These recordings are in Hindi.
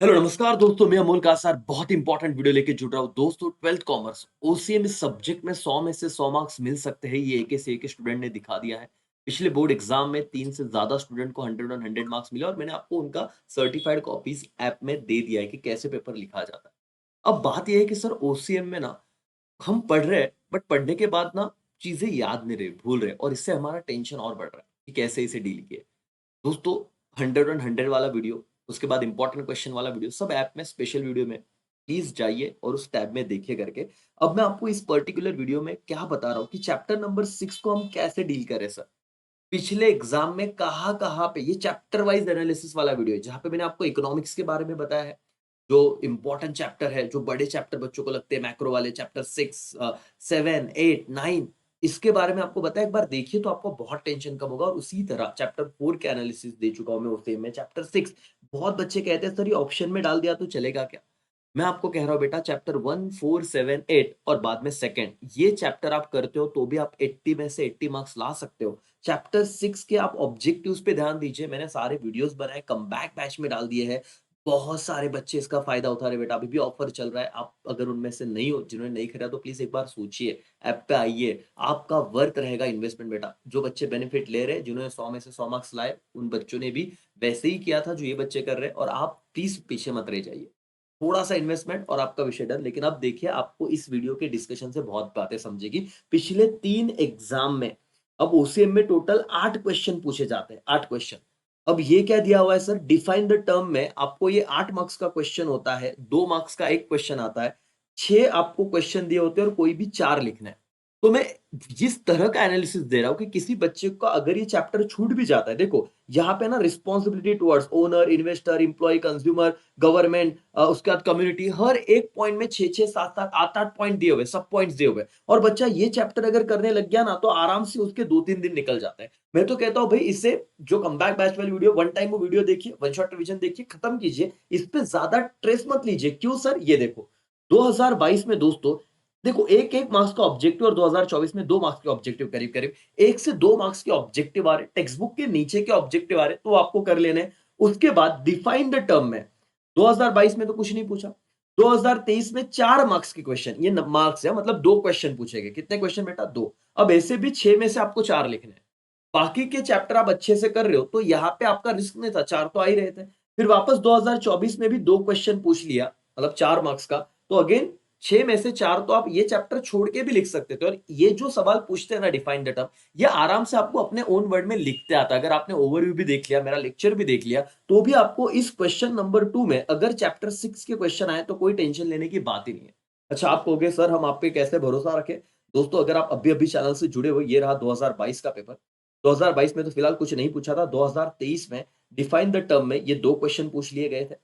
हेलो नमस्कार दोस्तों, मैं अमोल कासार बहुत इंपॉर्टेंट वीडियो लेके जुड़ रहा हूँ। दोस्तों 12th कॉमर्स ओसीएम इस सब्जेक्ट में 100 में से 100 मार्क्स मिल सकते हैं, ये एक से एक स्टूडेंट ने दिखा दिया है। पिछले बोर्ड एग्जाम में 3 से ज्यादा स्टूडेंट को 100 और 100 मार्क्स मिले और मैंने आपको उनका सर्टिफाइड कॉपीज ऐप में दे दिया है कि कैसे पेपर लिखा जाता है। अब बात यह है कि सर ओसीएम में ना हम पढ़ रहे हैं, बट पढ़ने के बाद ना चीजें याद नहीं रही, भूल रहे, और इससे हमारा टेंशन और बढ़ रहा है कि कैसे इसे डील किए। दोस्तों 100 और 100 वाला वीडियो, उसके बाद इंपॉर्टेंट क्वेश्चन वाला वीडियो, सब ऐप में स्पेशल वीडियो में प्लीज जाइए और उस टैब में देखिए करके। अब मैं आपको इस पर्टिकुलर वीडियो में क्या बता रहा हूँ कि चैप्टर नंबर 6 को हम कैसे डील करें सर। पिछले एग्जाम में कहाँ पे ये चैप्टर वाइज एनालिसिस वाला वीडियो है, जहां पे मैंने आपको इकोनॉमिक्स के बारे में बताया है, जो इंपॉर्टेंट चैप्टर है, जो बड़े चैप्टर बच्चों को लगते हैं, मैक्रो वाले चैप्टर 6, 7, 8, 9, इसके बारे में आपको बताया। एक बार देखिए तो आपको बहुत टेंशन कम होगा। और उसी तरह चैप्टर 4 के एनालिसिस दे चुका हूं मैं उसे में चैप्टर 6। बहुत बच्चे कहते हैं सर ये ऑप्शन में डाल दिया तो चलेगा क्या। मैं आपको कह रहा हूं बेटा, चैप्टर 1, 4, 7, 8 और बाद में सेकंड, ये चैप्टर आप करते हो तो भी आप 80 में से 80 मार्क्स ला सकते हो। चैप्टर 6 के आप ऑब्जेक्टिव्स पे ध्यान दीजिए, मैंने सारे वीडियोस बनाए, कम बैक बैच में डाल दिए हैं। बहुत सारे बच्चे इसका फायदा उठा रहे हैं बेटा, अभी भी ऑफर चल रहा है। आप अगर उनमें से नहीं हो, जिन्होंने नहीं खरीदा, तो प्लीज एक बार सोचिए, ऐप पे आइए, आपका वर्थ रहेगा इन्वेस्टमेंट बेटा। जो बच्चे बेनिफिट ले रहे हैं, जिन्होंने 100 में से 100 मार्क्स लाए, उन बच्चों ने भी वैसे ही किया था जो ये बच्चे कर रहे हैं, और आप प्लीज पीछे मत रह जाइए। थोड़ा सा इन्वेस्टमेंट और आपका विषय डन। लेकिन अब देखिए, आपको इस वीडियो के डिस्कशन से बहुत बातें समझेगी। पिछले 3 एग्जाम में अब ओसीएम में टोटल 8 क्वेश्चन पूछे जाते हैं, 8 क्वेश्चन। अब ये क्या दिया हुआ है सर, डिफाइन द टर्म में आपको ये 8 मार्क्स का क्वेश्चन होता है, 2 मार्क्स का एक क्वेश्चन आता है, 6 आपको क्वेश्चन दिए होते हैं और कोई भी 4 लिखना है। तो मैं जिस तरह का एनालिसिस दे रहा हूं कि किसी बच्चे का अगर ये चैप्टर छूट भी जाता है, देखो यहाँ पे ना responsibility towards owner, investor, employee, consumer, government, उसके बाद कम्युनिटी, हर एक पॉइंट में 6-6, 7-7, 8-8 पॉइंट दिए हुए, सब पॉइंट्स दिए हुए। और बच्चा ये चैप्टर अगर करने लग गया ना, तो आराम से उसके 2-3 दिन निकल जाते हैं। मैं तो कहता हूं भाई, इसे जो कमबैक बैच वाली वीडियो, वन टाइम वो वीडियो देखिए, वन शॉट रिवीजन देखिए, खत्म कीजिए। इस पे ज्यादा ट्रेस मत लीजिए। क्यों सर, ये देखो 2022 में दोस्तों, देखो एक एक मार्क्स का ऑब्जेक्टिव, और 2024 में 2 मार्क्स के ऑब्जेक्टिव, करीब करीब 1 से 2 मार्क्स के ऑब्जेक्टिव आ रहे, टेक्स्ट बुक के नीचे के ऑब्जेक्टिव आ रहे, तो आपको कर लेने। उसके बाद डिफाइन द टर्म में 2022 में तो कुछ नहीं पूछा। 2023 में 4 मार्क्स के क्वेश्चन, ये मार्क्स है मतलब 2 क्वेश्चन पूछे गए। कितने क्वेश्चन बेटा, 2। अब ऐसे भी 6 में से आपको 4 लिखने हैं। बाकी के चैप्टर आप अच्छे से कर रहे हो, तो यहां पे आपका रिस्क नहीं था, 4 तो आ ही रहे थे। फिर वापस 2024 में भी 2 क्वेश्चन पूछ लिया, मतलब 4 मार्क्स का, तो अगेन 6 में से 4 तो आप ये चैप्टर छोड़ के भी लिख सकते थे। और ये जो सवाल पूछते हैं ना, डिफाइन द टर्म, ये आराम से आपको अपने ओन वर्ड में लिखते आता। अगर आपने ओवरव्यू भी देख लिया, मेरा लेक्चर भी देख लिया, तो भी आपको इस क्वेश्चन नंबर 2 में अगर चैप्टर 6 के क्वेश्चन आए तो कोई टेंशन लेने की बात ही नहीं है। अच्छा, आप कहोगे सर हम आप पे कैसे भरोसा रखें। दोस्तों अगर आप अभी अभी चैनल से जुड़े हो, ये रहा 2022 का पेपर। 2022 में तो फिलहाल कुछ नहीं पूछा था, 2023 में डिफाइन द टर्म में ये 2 क्वेश्चन पूछ लिए गए थे।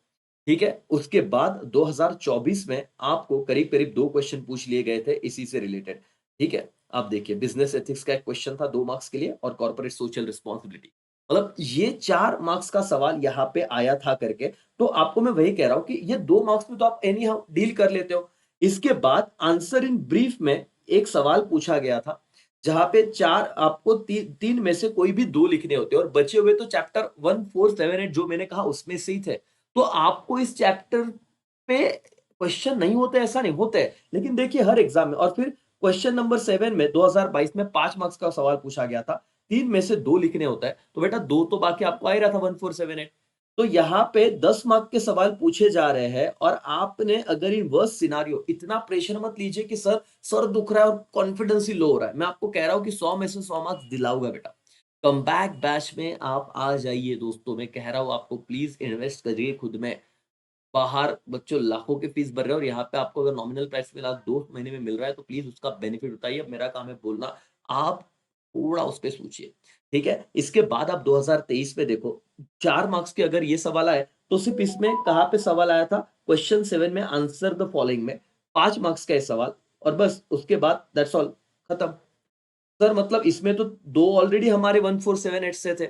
ठीक है, उसके बाद 2024 में आपको करीब करीब 2 क्वेश्चन पूछ लिए गए थे इसी से रिलेटेड। ठीक है, आप देखिए, बिजनेस एथिक्स का एक क्वेश्चन था 2 मार्क्स के लिए, और कॉर्पोरेट सोशल रिस्पांसिबिलिटी, मतलब ये 4 मार्क्स का सवाल यहाँ पे आया था करके। तो आपको मैं वही कह रहा हूं कि ये 2 मार्क्स में तो आप एनी हाउ डील कर लेते हो। इसके बाद आंसर इन ब्रीफ में एक सवाल पूछा गया था, जहां पे 4 आपको 3 में से कोई भी 2 लिखने होते हैं, और बचे हुए तो चैप्टर 1, 4, 7, 8 जो मैंने कहा उसमें से ही थे। तो आपको इस चैप्टर पे क्वेश्चन नहीं होते ऐसा नहीं, होते हैं, लेकिन देखिए हर एग्जाम में। और फिर क्वेश्चन नंबर 7 में 2022 में 5 मार्क्स का सवाल पूछा गया था, 3 में से 2 लिखने होता है, तो बेटा 2 तो बाकी आपको आ ही रहा था, 1, 4, 7, 8। तो यहाँ पे 10 मार्क के सवाल पूछे जा रहे हैं, और आपने अगर इन वर्स्ट सिनारियो, इतना प्रेशर मत लीजिए कि सर दुख रहा है और कॉन्फिडेंस ही लो हो रहा है। मैं आपको कह रहा हूं कि 100 में से 100 मार्क्स दिलाऊंगा बेटा। कमबैक बैच में आप आ जाइए दोस्तों, मैं कह रहा हूं आपको, प्लीज इन्वेस्ट करिए खुद में। बाहर बच्चों लाखों की फीस भर रहे हो, और यहाँ पे आपको अगर नॉमिनल प्राइस में 2 महीने में मिल रहा है, तो प्लीज उसका बेनिफिट उठाइए। अब मेरा काम है बोलना, आप थोड़ा उस पे सोचिए। ठीक है, इसके बाद आप 2023 में देखो, 4 मार्क्स के अगर ये सवाल आए, तो सिर्फ इसमें कहाँ पे सवाल आया था, क्वेश्चन 7 में आंसर द फॉलोइंग में 5 मार्क्स का ये सवाल, और बस उसके बाद दैट्स ऑल, खत्म। सर मतलब इसमें तो 2 ऑलरेडी हमारे 1, 4, 7, 8 से थे,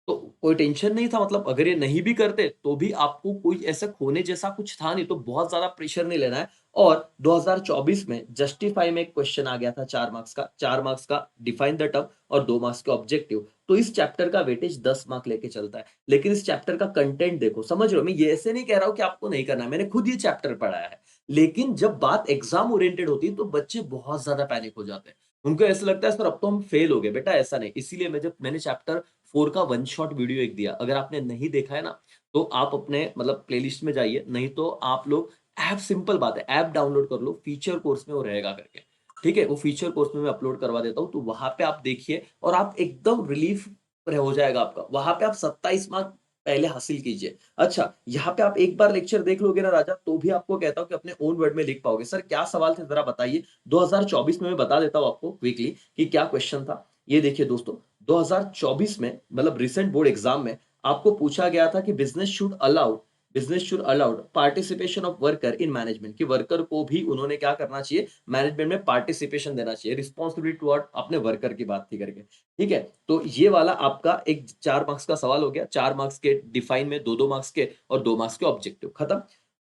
तो कोई टेंशन नहीं था। मतलब अगर ये नहीं भी करते तो भी आपको कोई ऐसा खोने जैसा कुछ था नहीं, तो बहुत ज्यादा प्रेशर नहीं लेना है। और 2024 में जस्टिफाई में एक क्वेश्चन आ गया था 4 मार्क्स का, 4 मार्क्स का डिफाइन द टर्म और 2 मार्क्स के ऑब्जेक्टिव। तो इस चैप्टर का वेटेज 10 मार्क लेके चलता है। लेकिन इस चैप्टर का कंटेंट देखो, समझ रहे हो? मैं ये ऐसे नहीं कह रहा हूँ कि आपको नहीं करना है, मैंने खुद ये चैप्टर पढ़ा है। लेकिन जब बात एग्ज़ाम ओरिएंटेड होती है, तो बच्चे बहुत ज़्यादा पैनिक हो जाते हैं। उनको ऐसा लगता है सर अब तो हम फेल हो गए, बेटा ऐसा नहीं। इसीलिए मैंने चैप्टर 4 का वन शॉट वीडियो एक दिया। अगर आपने नहीं देखा है ना, तो आप अपने मतलब प्लेलिस्ट में जाइए, नहीं तो आप लोग ऐप सिंपल बात है, ऐप डाउनलोड कर लो, फीचर कोर्स में वो रहेगा करके। ठीक है? वो फीचर कोर्स में मैं अपलोड करवा देता हूँ, तो वहाँ पे आप देखिए और आप एकदम रिलीफ हो जाएगा आपका। वहाँ पे आप 27 मार्क पहले हासिल कीजिए। अच्छा, यहाँ पे आप एक बार लेक्चर देख लोगे ना राजा, तो भी आपको कहता हूँ कि अपने ओन वर्ड में लिख पाओगे। सर क्या सवाल थे ज़रा बताइए? 2024 में मैं बता देता हूँ आपको क्विकली कि क्या क्वेश्चन था। ये देखिए दोस्तों, 2024 में मतलब रिसेंट बोर्ड एग्ज़ाम में आपको पूछा गया था कि business should allowed participation of worker in management, कि वर्कर को भी उन्होंने क्या करना चाहिए, मैनेजमेंट में पार्टिसिपेशन देना चाहिए, रिस्पांसिबिलिटी टुवर्ड अपने वर्कर की बात थी करके। ठीक है? तो ये वाला आपका एक 4 मार्क्स का सवाल हो गया। 4 मार्क्स के डिफाइन में 2-2 मार्क्स के और 2 मार्क्स के ऑब्जेक्टिव, खत्म।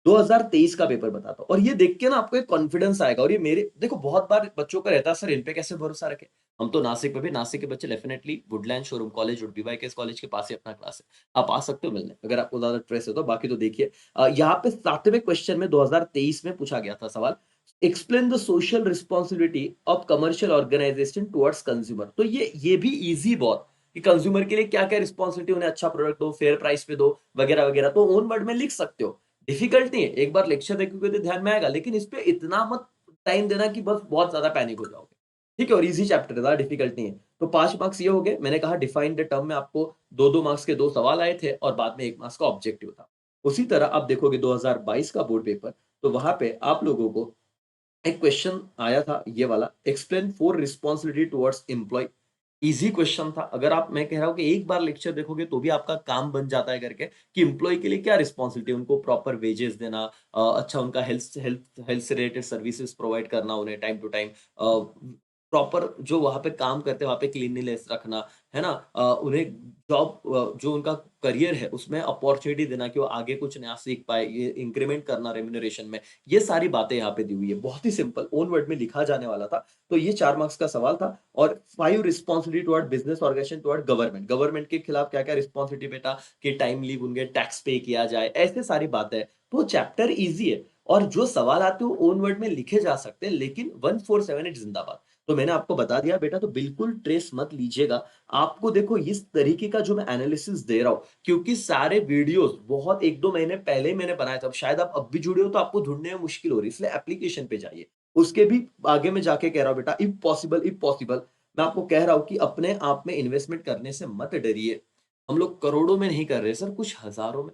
2023 का पेपर बताता हूँ और ये देख के ना आपको एक कॉन्फिडेंस आएगा। और ये मेरे देखो बहुत बार बच्चों का रहता है सर इन पे कैसे भरोसा रखें? हम तो नासिक में भी, नासिक के बच्चे डेफिनिटली वुडलैंड शोरूम कॉलेज और बीवाईकेएस कॉलेज के पास ही अपना क्लास है। आप आ सकते हो मिलने, अगर आपको ज़्यादा स्ट्रेस है तो। बाकी तो देखिए यहाँ पे 7वें क्वेश्चन में 2023 में पूछा गया था सवाल, explain the social responsibility of commercial organisation towards consumer. तो ये भी ईज़ी बहुत, कि कंज्यूमर के लिए क्या-क्या रिस्पांसिबिलिटी, उन्हें अच्छा प्रोडक्ट दो, फेयर प्राइस पे दो, वगैरह-वगैरह। तो ओन वर्ड में लिख सकते हो। डिफिकल्ट नहीं है, एक बार लेक्चर देखोगे तो ध्यान में आएगा, लेकिन इस पे इतना मत टाइम देना कि बस बहुत ज़्यादा पैनिक हो जाओगे। ठीक है? और ईज़ी चैप्टर है, ज़्यादा डिफिकल्ट नहीं है। तो 5 मार्क्स ये हो गए। मैंने कहा डिफाइन द टर्म में आपको 2-2 मार्क्स के 2 सवाल आए थे और बाद में 1 मार्क्स का ऑब्जेक्टिव था। उसी तरह आप देखोगे 2022 का बोर्ड पेपर, तो वहाँ पे आप लोगों को एक क्वेश्चन आया था ये वाला, explain 4 responsibility towards employee. Easy question था। अगर आप, मैं कह रहा हूँ कि एक बार लेक्चर देखोगे तो भी आपका काम बन जाता है करके, कि एम्प्लॉयी के लिए क्या रिस्पांसिबिलिटी है, उनको प्रॉपर वेजेस देना, अच्छा उनका हेल्थ से रिलेटेड सर्विसेज प्रोवाइड करना उन्हें टाइम टू टाइम, प्रॉपर जो वहाँ पे काम करते हैं वहाँ पे क्लीनलीनेस रखना, है ना? उन्हें जो उनका करियर है उसमें अपॉर्च्युनिटी देना कि वो आगे कुछ नया सीख पाए, ये इंक्रीमेंट करना रेम्यूनरेशन में। ये सारी बातें यहाँ पे दी हुई है। बहुत ही सिंपल ओन वर्ड में लिखा जाने वाला था। तो ये 4 मार्क्स का सवाल था। और 5 responsibility toward business organisation toward government. Government के खिलाफ क्या-क्या रिस्पांसिबिलिटी बेटा, कि टाइमली उनके टैक्स पे किया जाए, ऐसे सारी बातें हैं। तो चैप्टर ईज़ी है और जो सवाल आते हैं वो ओन वर्ड में लिखे जा सकते हैं, लेकिन 1478 जिंदाबाद। तो मैंने आपको बता दिया बेटा, तो बिल्कुल ट्रेस मत लीजिएगा। आपको देखो इस तरीके का जो मैं एनालिसिस दे रहा हूँ, क्योंकि सारे वीडियोज़ बहुत 1-2 महीने पहले ही मैंने बनाए थे। अब शायद आप अब भी जुड़े हो तो आपको ढूँढने में मुश्किल हो रही है, इसलिए एप्लीकेशन पे जाइए। उसके भी आगे मैं जाके कह रहा हूँ बेटा, इफ पॉसिबल मैं आपको कह रहा हूँ कि अपने आप में इन्वेस्टमेंट करने से मत डरिए। हम लोग करोड़ों में नहीं कर रहे सर, कुछ हज़ारों में,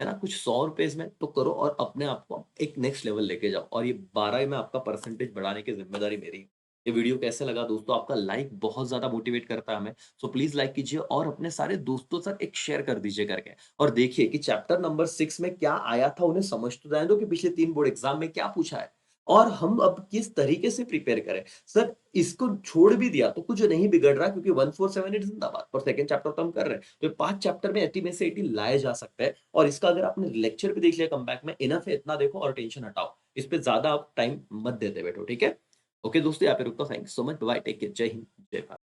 है ना? कुछ 100 रुपए में तो करो और अपने आप को एक नेक्स्ट लेवल लेके जाओ, और ये 12 में आपका परसेंटेज बढ़ाने की ज़िम्मेदारी मेरी है। ये वीडियो कैसा लगा दोस्तों? आपका लाइक बहुत ज़्यादा मोटिवेट करता है हमें। सो प्लीज़ लाइक कीजिए और अपने सारे दोस्तों के साथ एक शेयर कर दीजिए करके। और देखिए कि चैप्टर नंबर 6 में क्या आया था, उन्हें समझ तो जाने दो कि पिछले 3 बोर्ड एग्ज़ाम में क्या पूछा है। और हम अब किस तरीके से प्रिपेयर करें। सर इसको छोड़ भी दिया तो कुछ नहीं बिगड़ रहा, क्योंकि 1478 जिंदाबाद, और सेकंड चैप्टर तो हम कर रहे हैं। तो 5 चैप्टर में 80 में से 80 लाया जा सकता है, और इसका अगर आपने लेक्चर भी देख लिया कमबैक में, इनफ है, इतना देखो और टेंशन हटाओ। इस पे ज़्यादा आप टाइम मत देते बैठो, ठीक है? ओके दोस्तों, यहाँ पे रुकता हूँ। Thank you so much. Bye bye, take care. जय हिंद, जय भारत।